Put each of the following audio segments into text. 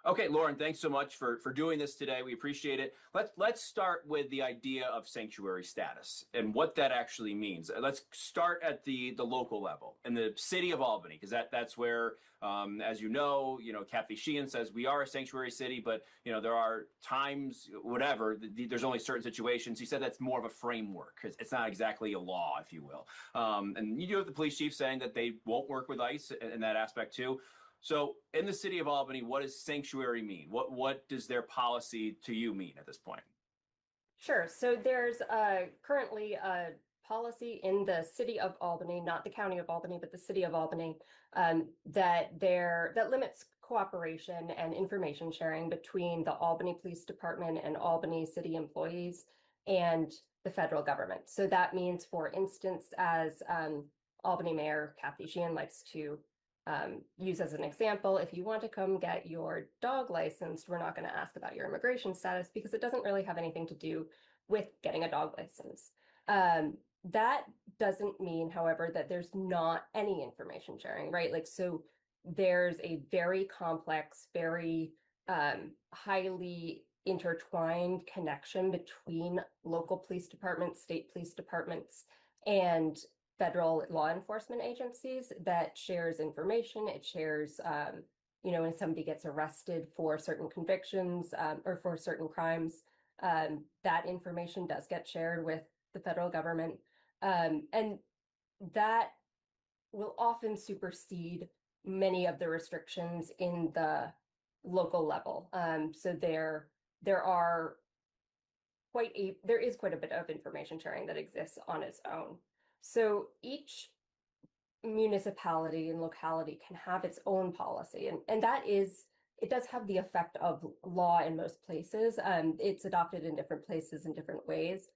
Okay, Lauren, thanks so much for doing this today. We appreciate it. Let's start with the idea of sanctuary status and what that actually means. Let's start at the local level in the city of Albany, because that's where, as you know, Kathy Sheehan says we are a sanctuary city, but you know there are times, whatever, there's only certain situations. He said that's more of a framework. It's not exactly a law, if you will. And you do have the police chief saying that they won't work with ICE in that aspect too. So in the city of Albany, what does sanctuary mean? What does their policy to you mean at this point? Sure. So there's currently a policy in the city of Albany, not the county of Albany, but the city of Albany, that limits cooperation and information sharing between the Albany Police Department and Albany city employees and the federal government. So that means, for instance, as Albany Mayor Kathy Sheehan likes to use as an example, if you want to come get your dog licensed, we're not going to ask about your immigration status because it doesn't really have anything to do with getting a dog license. That doesn't mean, however, that there's not any information sharing, right? Like, so there's a very complex, very highly intertwined connection between local police departments, state police departments, and federal law enforcement agencies that shares information. It shares, you know, when somebody gets arrested for certain convictions or for certain crimes, that information does get shared with the federal government. And that will often supersede many of the restrictions in the local level. So there is quite a bit of information sharing that exists on its own. So each municipality and locality can have its own policy, and it does have the effect of law in most places. It's adopted in different places in different ways,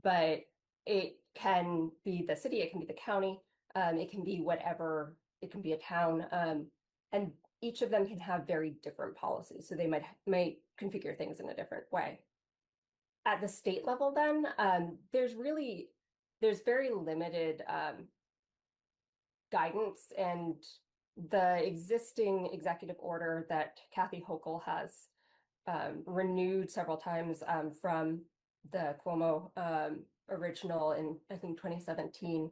but it can be the city, it can be the county, it can be whatever, it can be a town, and each of them can have very different policies. So they might configure things in a different way. At the state level, then, there's very limited guidance, and the existing executive order that Kathy Hochul has renewed several times from the Cuomo original in, I think, 2017,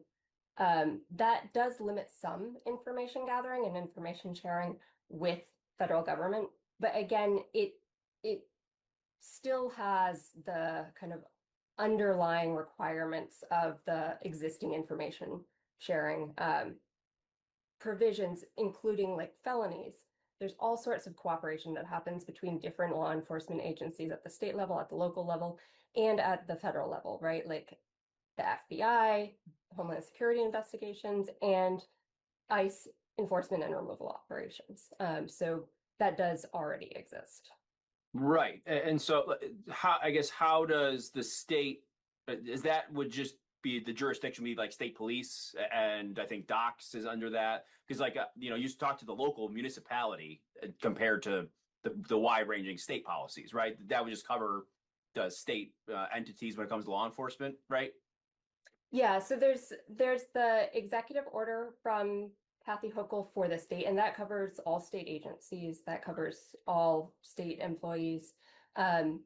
that does limit some information gathering and information sharing with federal government. But again, it still has the kind of underlying requirements of the existing information sharing provisions, including like felonies. There's all sorts of cooperation that happens between different law enforcement agencies at the state level, at the local level, and at the federal level, right? Like the FBI, Homeland Security investigations, and ICE enforcement and removal operations. So that does already exist. Right. And so how does the state, is that would just be the jurisdiction be like state police, and I think docs is under that, because like you know, you talk to the local municipality compared to the wide ranging state policies, right? That would just cover the state entities when it comes to law enforcement, right? Yeah, so there's the executive order from Kathy Hochul for the state, and that covers all state agencies, that covers all state employees. And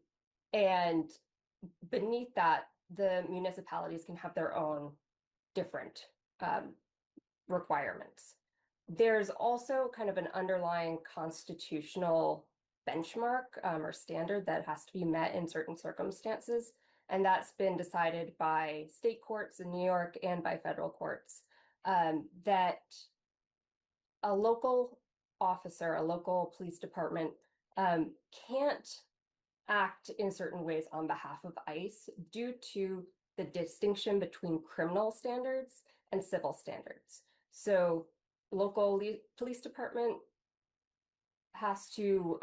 beneath that, the municipalities can have their own different requirements. There's also kind of an underlying constitutional benchmark or standard that has to be met in certain circumstances. And that's been decided by state courts in New York and by federal courts, that a local officer, a local police department can't act in certain ways on behalf of ICE due to the distinction between criminal standards and civil standards. So local police department has to,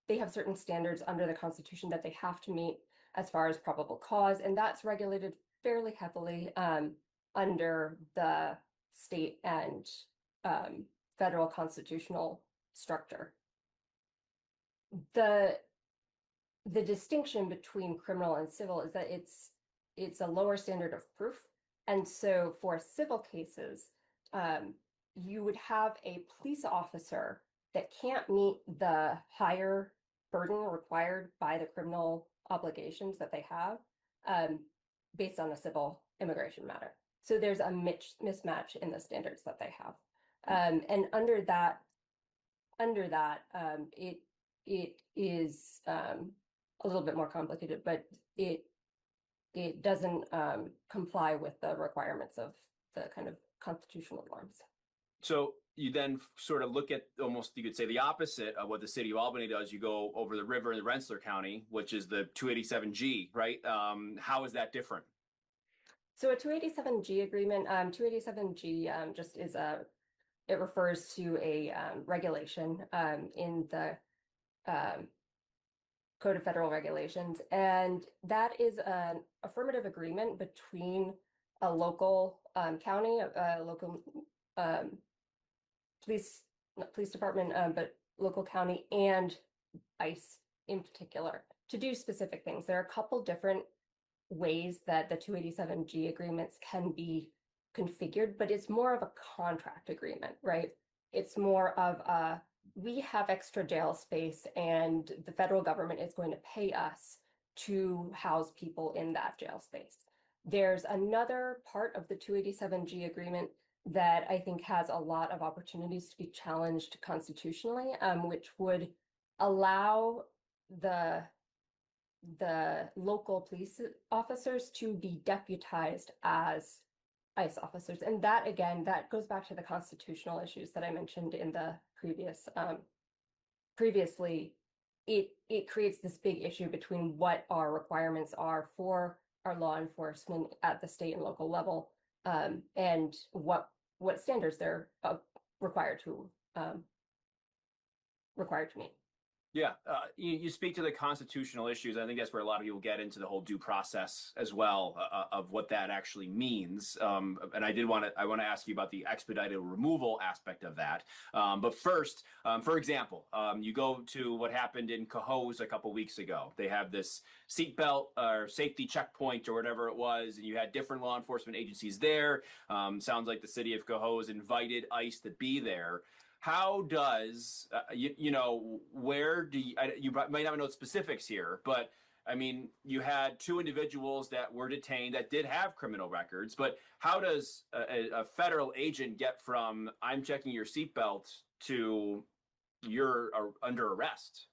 they have certain standards under the Constitution that they have to meet as far as probable cause, and that's regulated fairly heavily under the state and federal constitutional structure. The distinction between criminal and civil is that it's a lower standard of proof, and so for civil cases, you would have a police officer that can't meet the higher burden required by the criminal obligations that they have based on a civil immigration matter. So there's a mismatch in the standards that they have. And under that, it is a little bit more complicated, but it doesn't comply with the requirements of the kind of constitutional norms. So you then sort of look at almost, you could say, the opposite of what the city of Albany does. You go over the river in Rensselaer County, which is the 287G, right? How is that different? So a 287G agreement, 287G just is it refers to a regulation in the Code of Federal Regulations, and that is an affirmative agreement between a local county, a local police department, but local county and ICE in particular to do specific things. There are a couple different ways that the 287G agreements can be configured, but it's more of a contract agreement, right? It's more of a, we have extra jail space and the federal government is going to pay us to house people in that jail space. There's another part of the 287G agreement that I think has a lot of opportunities to be challenged constitutionally, which would allow the local police officers to be deputized as ICE officers. And that, again, that goes back to the constitutional issues that I mentioned in the previously. It creates this big issue between what our requirements are for our law enforcement at the state and local level, and what standards they're required to meet. Yeah, you speak to the constitutional issues. I think that's where a lot of people get into the whole due process as well of what that actually means. And I want to ask you about the expedited removal aspect of that. But first, for example, you go to what happened in Cohoes a couple weeks ago. They have this seatbelt or safety checkpoint or whatever it was, and you had different law enforcement agencies there. Sounds like the city of Cohoes invited ICE to be there. How does, where do you might not know specifics here, but I mean, you had two individuals that were detained that did have criminal records, but how does a federal agent get from I'm checking your seatbelt to you're under arrest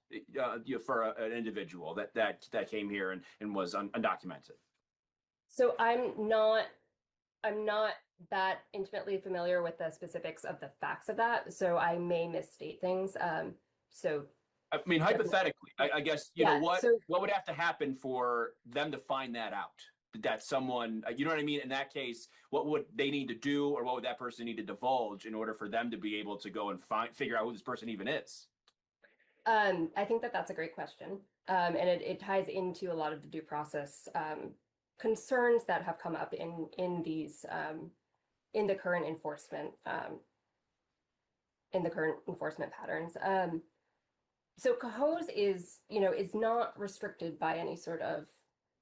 for an individual that came here and was undocumented? So I'm not that intimately familiar with the specifics of the facts of that, so I may misstate things. So I mean, hypothetically, I guess, what would have to happen for them to find that out? That someone, you know what I mean? In that case, what would they need to do, or what would that person need to divulge in order for them to be able to go and figure out who this person even is? I think that's a great question. And it ties into a lot of the due process concerns that have come up in these in the current enforcement patterns. So Cohoes is not restricted by any sort of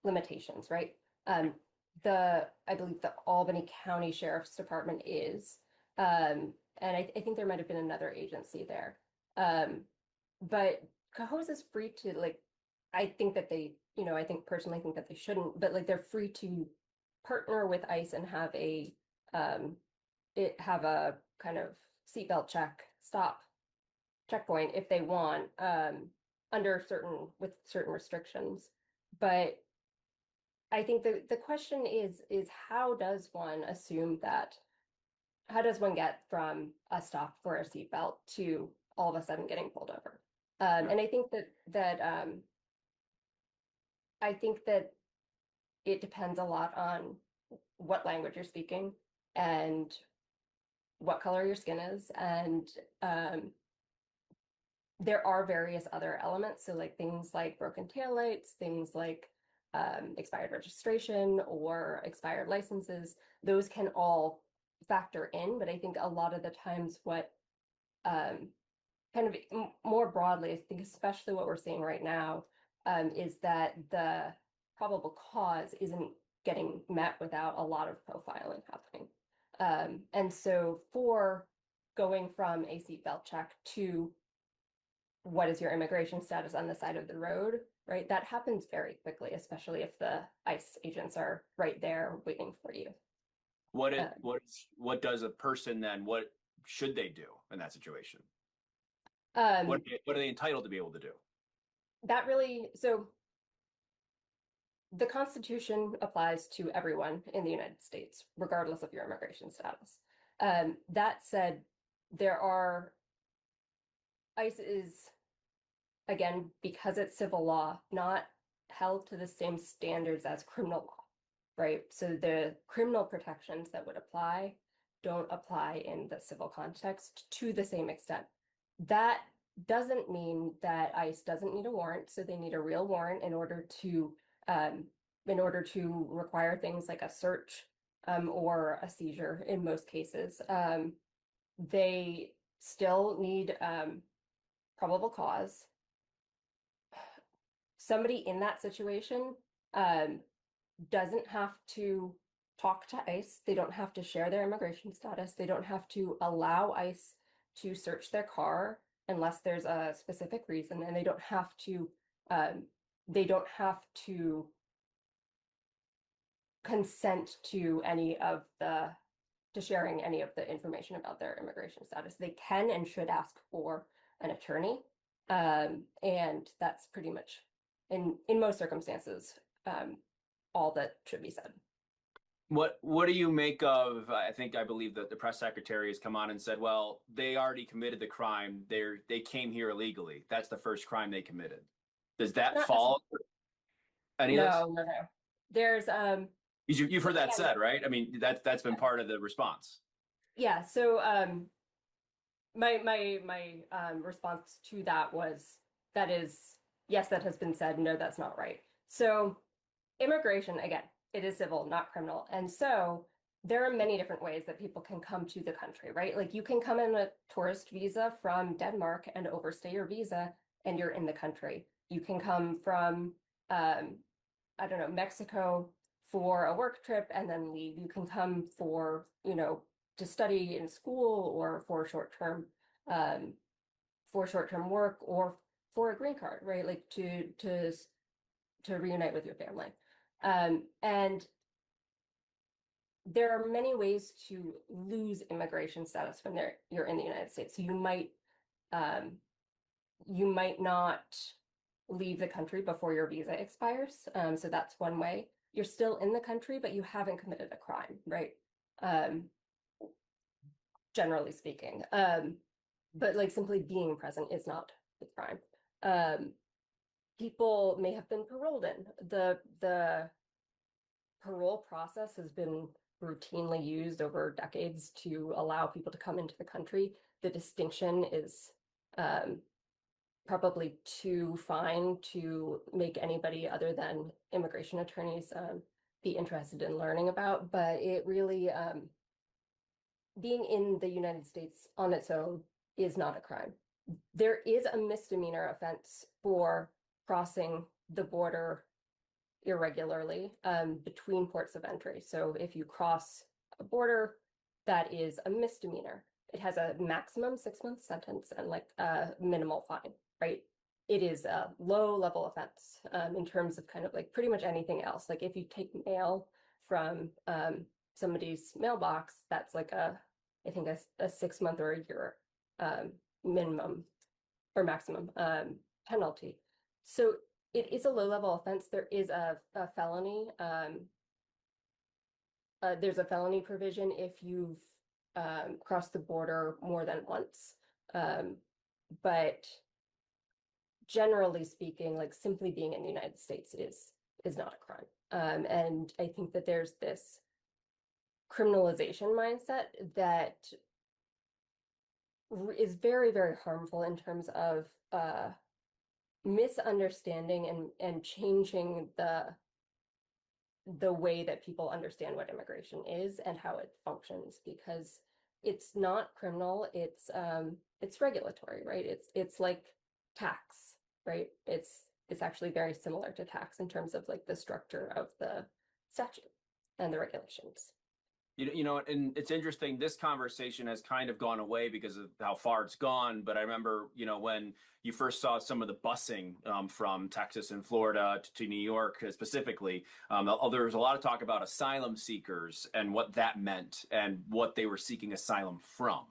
limitations, right? I believe the Albany County Sheriff's Department is, and I think there might have been another agency there. But Cohoes is free to, like, I think that they, I personally think that they shouldn't, but like they're free to partner with ICE and have a kind of seatbelt checkpoint if they want, with certain restrictions. But I think the question is how does one get from a stop for a seatbelt to all of a sudden getting pulled over? And I think that it depends a lot on what language you're speaking and what color your skin is, and there are various other elements. So like things like broken taillights, things like expired registration or expired licenses, those can all factor in. But I think a lot of the times what kind of more broadly, I think especially what we're seeing right now is that the probable cause isn't getting met without a lot of profiling happening. And so for going from a seatbelt check to what is your immigration status on the side of the road, right? That happens very quickly, especially if the ICE agents are right there waiting for you. What does a person then, what should they do in that situation? Um, What are they entitled to be able to do? so the Constitution applies to everyone in the United States, regardless of your immigration status. That said, ICE is, again, because it's civil law, not held to the same standards as criminal law, right? So the criminal protections that would apply don't apply in the civil context to the same extent. That doesn't mean that ICE doesn't need a warrant, so they need a real warrant in order to require things like a search or a seizure in most cases. They still need probable cause. Somebody in that situation doesn't have to talk to ICE. They don't have to share their immigration status. They don't have to allow ICE to search their car unless there's a specific reason, and they don't have to consent to sharing any of the information about their immigration status. They can and should ask for an attorney, and that's pretty much in most circumstances all that should be said. What do you make of, I believe that the press secretary has come on and said, well, they already committed the crime. They came here illegally. That's the first crime they committed. Does that Not fall any of this? No. There's You've heard that said, right? I mean, that's been part of the response. yeah. So my response to that was yes, that has been said. No, that's not right. So immigration, again, it is civil, not criminal. And so there are many different ways that people can come to the country, right? Like you can come in a tourist visa from Denmark and overstay your visa and you're in the country. You can come from, I don't know, Mexico for a work trip and then leave. You can come for, to study in school or for short-term work or for a green card, right? Like to reunite with your family. And there are many ways to lose immigration status when you're in the United States. So you might not leave the country before your visa expires. So that's one way. You're still in the country, but you haven't committed a crime, right? Generally speaking. But like simply being present is not a crime. People may have been paroled in. The parole process has been routinely used over decades to allow people to come into the country. The distinction is probably too fine to make anybody other than immigration attorneys be interested in learning about, but it really, being in the United States on its own is not a crime. There is a misdemeanor offense for crossing the border irregularly between ports of entry. So if you cross a border, that is a misdemeanor. It has a maximum 6-month sentence and like a minimal fine, right? It is a low level offense in terms of kind of like pretty much anything else. Like if you take mail from somebody's mailbox, that's like I think a 6-month or a year minimum or maximum penalty. So it is a low-level offense. There is a felony. There's a felony provision if you've crossed the border more than once. But generally speaking, like simply being in the United States is not a crime. And I think that there's this criminalization mindset that is very, very harmful in terms of misunderstanding and changing the way that people understand what immigration is and how it functions, because it's not criminal, it's regulatory, right? It's like tax, right? It's actually very similar to tax in terms of like the structure of the statute and the regulations. You know, and it's interesting. This conversation has kind of gone away because of how far it's gone. But I remember, you know, when you first saw some of the busing from Texas and Florida to New York specifically, there was a lot of talk about asylum seekers and what that meant and what they were seeking asylum from.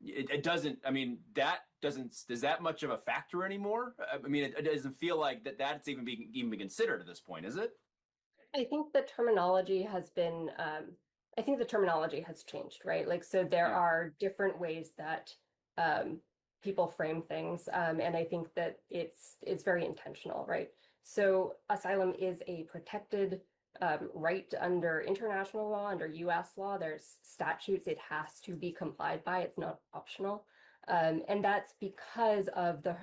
It doesn't, I mean, that doesn't, is that much of a factor anymore? I mean, it doesn't feel like that's even been considered at this point, is it? I think the terminology has been, I think the terminology has changed, right? Like, so there Yeah. are different ways that um, people frame things, and I think that it's very intentional, right? So asylum is a protected right under international law, under U.S. law. There's statutes it has to be complied by. It's not optional, and that's because of the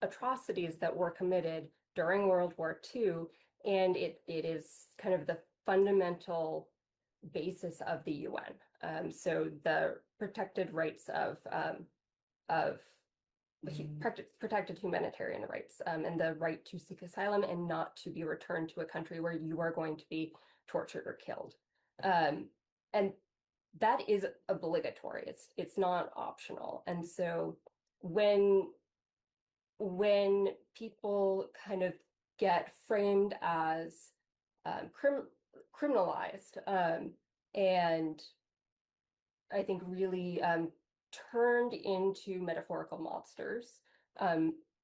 atrocities that were committed during World War II, and it is kind of the fundamental basis of the UN. So the protected rights of protected humanitarian rights, and the right to seek asylum and not to be returned to a country where you are going to be tortured or killed. And that is obligatory. It's not optional. And so when when people kind of get framed as criminalized, and I think really turned into metaphorical monsters,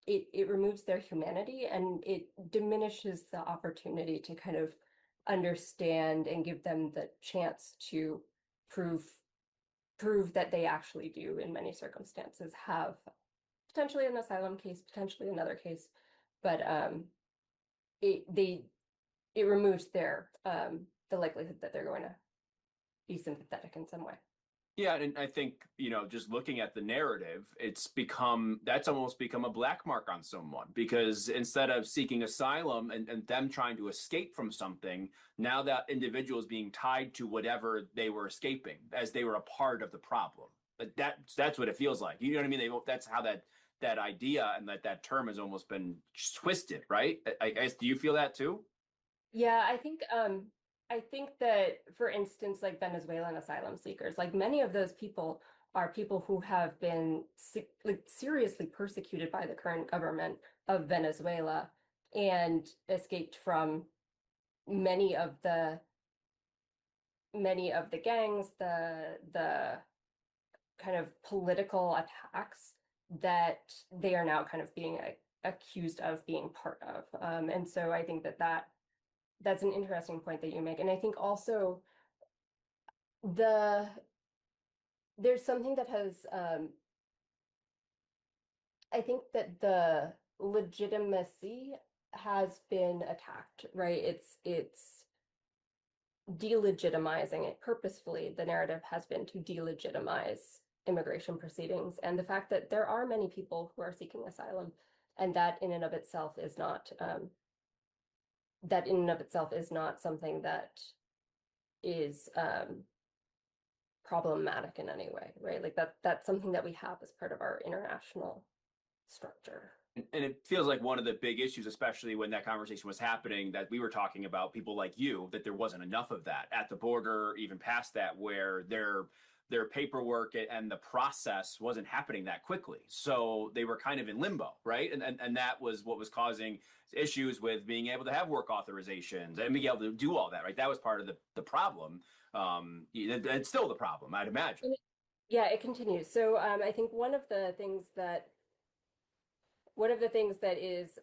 it removes their humanity and it diminishes the opportunity to kind of understand and give them the chance to prove that they actually do, in many circumstances, have potentially an asylum case, potentially another case, but it they it removes their the likelihood that they're going to be sympathetic in some way. Yeah, and I think, you know, just looking at the narrative, that's almost become a black mark on someone because instead of seeking asylum and them trying to escape from something, now that individual is being tied to whatever they were escaping as they were a part of the problem. But that's what it feels like. You know what I mean? That's how that idea and that term has almost been twisted, right? I guess, do you feel that too? Yeah, I think that, for instance, like Venezuelan asylum seekers, like many of those people are people who have been like seriously persecuted by the current government of Venezuela and escaped from many of the gangs, the kind of political attacks that they are now kind of being accused of being part of. And so I think that's an interesting point that you make. And I think also there's something that has, I think that the legitimacy has been attacked, right? It's delegitimizing it purposefully. The narrative has been to delegitimize immigration proceedings and the fact that there are many people who are seeking asylum, and that in and of itself is not something that is problematic in any way, right? Like that's something that we have as part of our international structure. And it feels like one of the big issues, especially when that conversation was happening, that we were talking about people like you, that there wasn't enough of that at the border, even past that, where their paperwork and the process wasn't happening that quickly. So they were kind of in limbo, right? And that was what was causing issues with being able to have work authorizations and being able to do all that, right? That was part of the problem. It's still the problem, I'd imagine. Yeah, it continues. So I think one of the things that is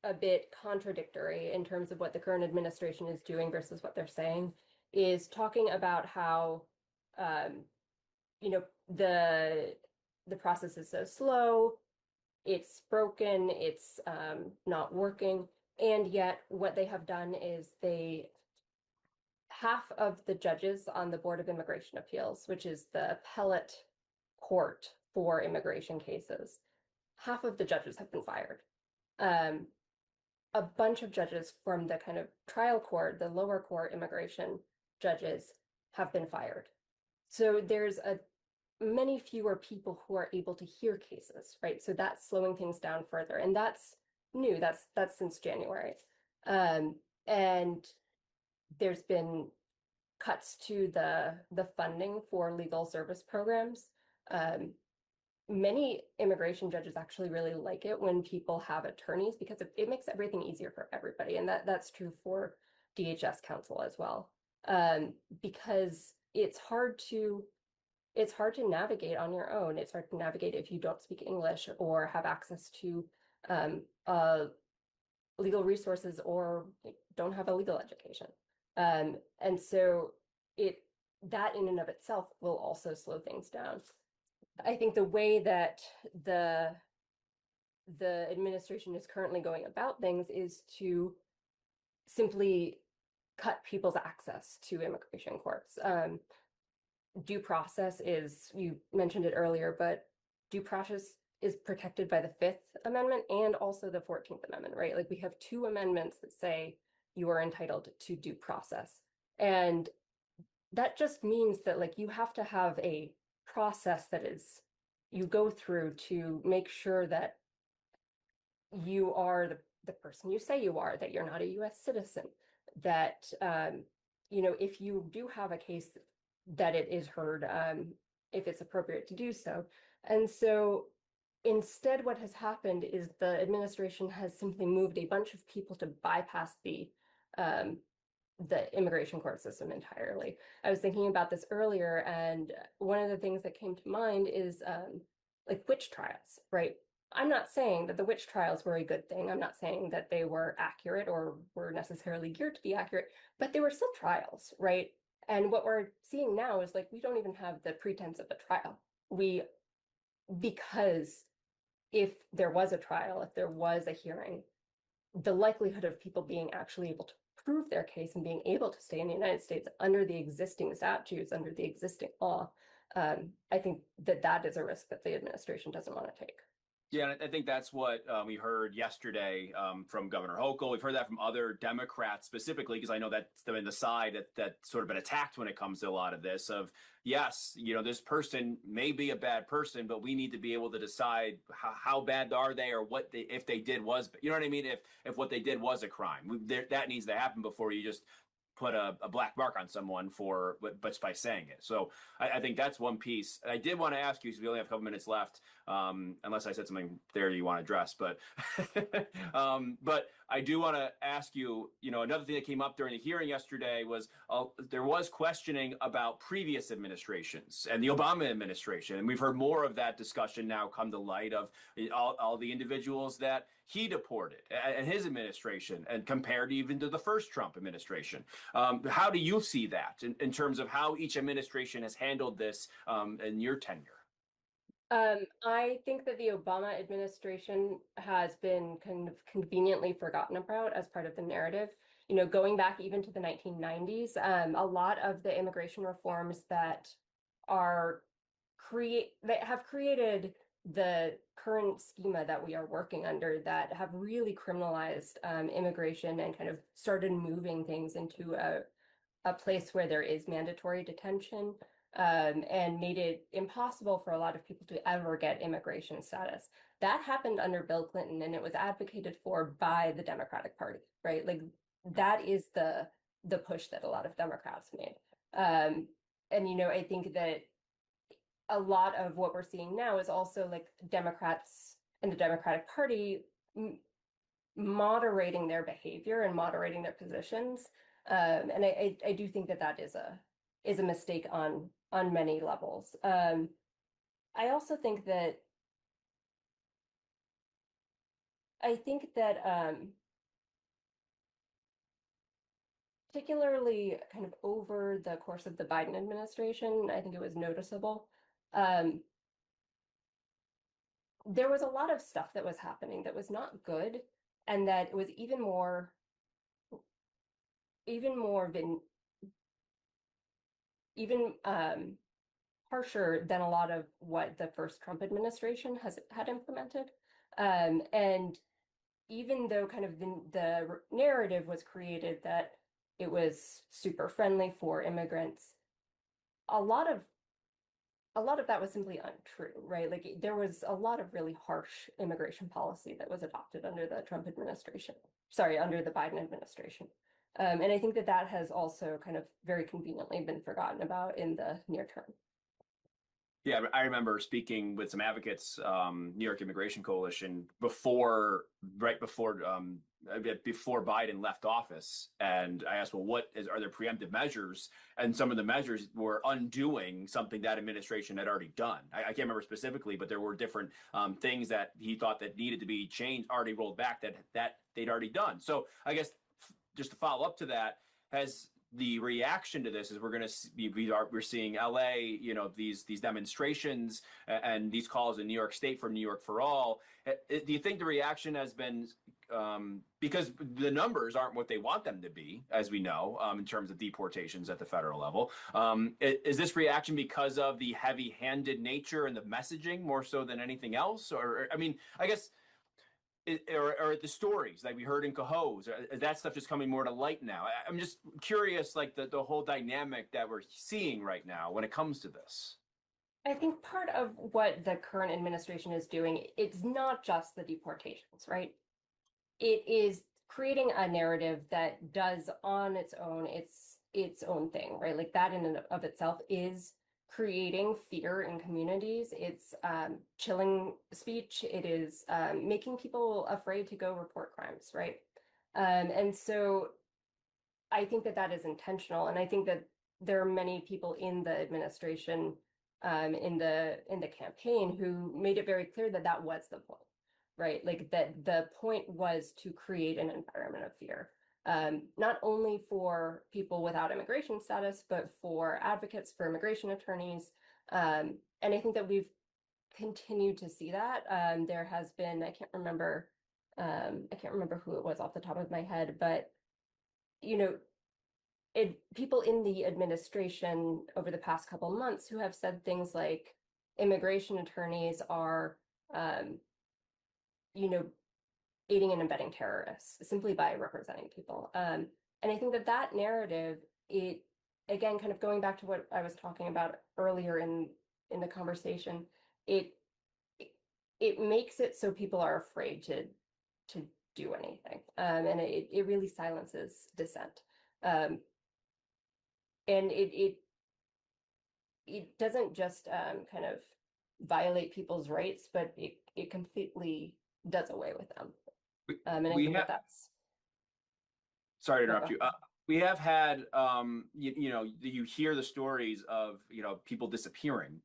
a bit contradictory in terms of what the current administration is doing versus what they're saying is talking about how you know, the process is so slow, it's broken, it's not working, and yet what they have done is half of the judges on the Board of Immigration Appeals, which is the appellate court for immigration cases, half of the judges have been fired. A bunch of judges from the kind of trial court, the lower court immigration judges, have been fired. So there's many fewer people who are able to hear cases, right? So that's slowing things down further, and that's new. That's since January, and there's been cuts to the funding for legal service programs. Many immigration judges actually really like it when people have attorneys because it makes everything easier for everybody, and that's true for DHS counsel as well. Because it's hard to navigate on your own. It's hard to navigate if you don't speak English or have access to legal resources or don't have a legal education. And so that in and of itself will also slow things down. I think the way that the administration is currently going about things is to simply cut people's access to immigration courts. Due process is, you mentioned it earlier, but due process is protected by the Fifth Amendment and also the 14th Amendment, right? Like we have two amendments that say you are entitled to due process. And that just means that like you have to have a process that is you go through to make sure that you are the person you say you are, that you're not a US citizen, that if you do have a case that it is heard if it's appropriate to do so. And so instead what has happened is the administration has simply moved a bunch of people to bypass the immigration court system entirely. I was thinking about this earlier, and one of the things that came to mind is like witch trials, right? I'm not saying that the witch trials were a good thing. I'm not saying that they were accurate or were necessarily geared to be accurate, but they were still trials, right? And what we're seeing now is like we don't even have the pretense of a trial. Because if there was a trial, if there was a hearing, the likelihood of people being actually able to prove their case and being able to stay in the United States under the existing statutes, under the existing law, I think that is a risk that the administration doesn't want to take. Yeah, and I think that's what we heard yesterday from Governor Hochul. We've heard that from other Democrats specifically, because I know that's been the side that's sort of been attacked when it comes to a lot of this of, yes, this person may be a bad person, but we need to be able to decide how bad are they or if they did was, you know what I mean? If what they did was a crime, that needs to happen before you just put a black mark on someone but by saying it. So I think that's one piece. I did want to ask you, because we only have a couple minutes left, unless I said something there you want to address, but but I do want to ask you, another thing that came up during the hearing yesterday was there was questioning about previous administrations and the Obama administration. And we've heard more of that discussion now come to light of all the individuals that he deported and his administration, and compared even to the first Trump administration. How do you see that in terms of how each administration has handled this in your tenure? I think that the Obama administration has been kind of conveniently forgotten about as part of the narrative. Going back even to the 1990s, a lot of the immigration reforms that have created the current schema that we are working under, that have really criminalized immigration and kind of started moving things into a place where there is mandatory detention, and made it impossible for a lot of people to ever get immigration status. That happened under Bill Clinton, and it was advocated for by the Democratic Party, right? Like that is the push that a lot of Democrats made. And I think that a lot of what we're seeing now is also like Democrats and the Democratic Party moderating their behavior and moderating their positions. And I do think that is a mistake on many levels. I also think that particularly kind of over the course of the Biden administration, I think it was noticeable. There was a lot of stuff that was happening that was not good, and that it was even more harsher than a lot of what the first Trump administration had implemented. And even though kind of the narrative was created that it was super friendly for immigrants, a lot of that was simply untrue, right? Like there was a lot of really harsh immigration policy that was adopted under the Biden administration. And I think that that has also kind of very conveniently been forgotten about in the near term. Yeah, I remember speaking with some advocates, New York Immigration Coalition, right before Biden left office, and I asked, "Well, are there preemptive measures?" And some of the measures were undoing something that administration had already done. I can't remember specifically, but there were different things that he thought that needed to be changed, already rolled back that they'd already done. So I guess just to follow up to that, has the reaction to this is we're seeing LA, these demonstrations and these calls in New York State for New York for all. Do you think the reaction has been because the numbers aren't what they want them to be, as we know, in terms of deportations at the federal level? Is this reaction because of the heavy-handed nature and the messaging more so than anything else? Or I mean, I guess. Or the stories like we heard in Cohoes, is that stuff just coming more to light now? I'm just curious, like the whole dynamic that we're seeing right now when it comes to this. I think part of what the current administration is doing, it's not just the deportations, right? It is creating a narrative that does on its own its own thing, right? Like that in and of itself is creating fear in communities. It's chilling speech. It is making people afraid to go report crimes, right? And so I think that that is intentional, and I think that there are many people in the administration, in the campaign, who made it very clear that that was the point, right? Like that the point was to create an environment of fear, not only for people without immigration status, but for advocates, for immigration attorneys, and I think that we've continued to see that. There has been, I can't remember who it was off the top of my head, but you know, people in the administration over the past couple months who have said things like immigration attorneys are, you know, aiding and abetting terrorists simply by representing people. And I think that that narrative, it again, kind of going back to what I was talking about earlier in the conversation, it it makes it so people are afraid to do anything, and it really silences dissent. Um, and it doesn't just kind of violate people's rights, but it completely does away with them. And I We think have, that that's sorry to oh, go interrupt you. ahead. We have had, you hear the stories of, people disappearing.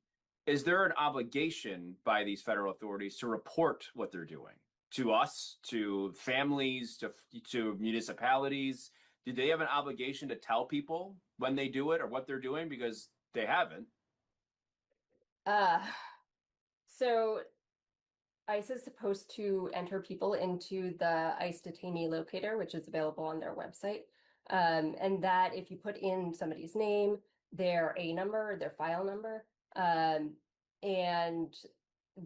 Is there an obligation by these federal authorities to report what they're doing to us, to families, to municipalities? Do they have an obligation to tell people when they do it or what they're doing? Because they haven't. Uh, so ICE is supposed to enter people into the ICE detainee locator, which is available on their website. And that if you put in somebody's name, their A number, their file number, and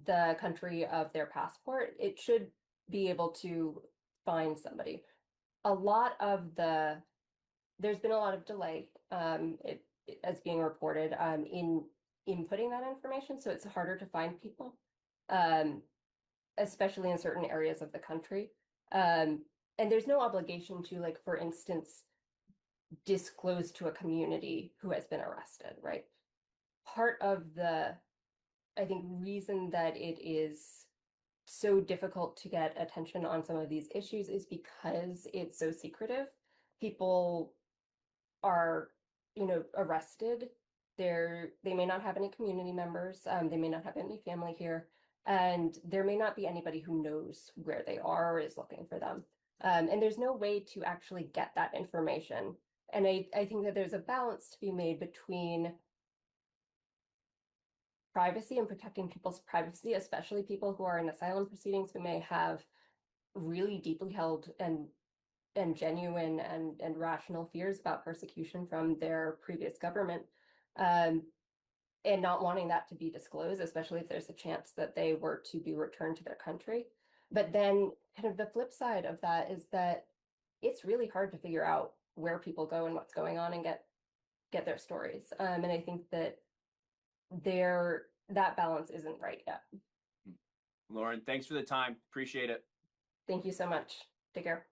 the country of their passport, it should be able to find somebody. There's been a lot of delay, as being reported, in inputting that information, so it's harder to find people. Especially in certain areas of the country. And there's no obligation to, like, for instance, disclose to a community who has been arrested, right? Part of the, I think, reason that it is so difficult to get attention on some of these issues is because it's so secretive. People are, arrested. They may not have any community members. They may not have any family here. And there may not be anybody who knows where they are or is looking for them. And there's no way to actually get that information. And I think that there's a balance to be made between privacy and protecting people's privacy, especially people who are in asylum proceedings who may have really deeply held and genuine and rational fears about persecution from their previous government. And not wanting that to be disclosed, especially if there's a chance that they were to be returned to their country. But then kind of the flip side of that is that it's really hard to figure out where people go and what's going on and get their stories. And I think that that balance isn't right yet. Lauren, thanks for the time. Appreciate it. Thank you so much. Take care.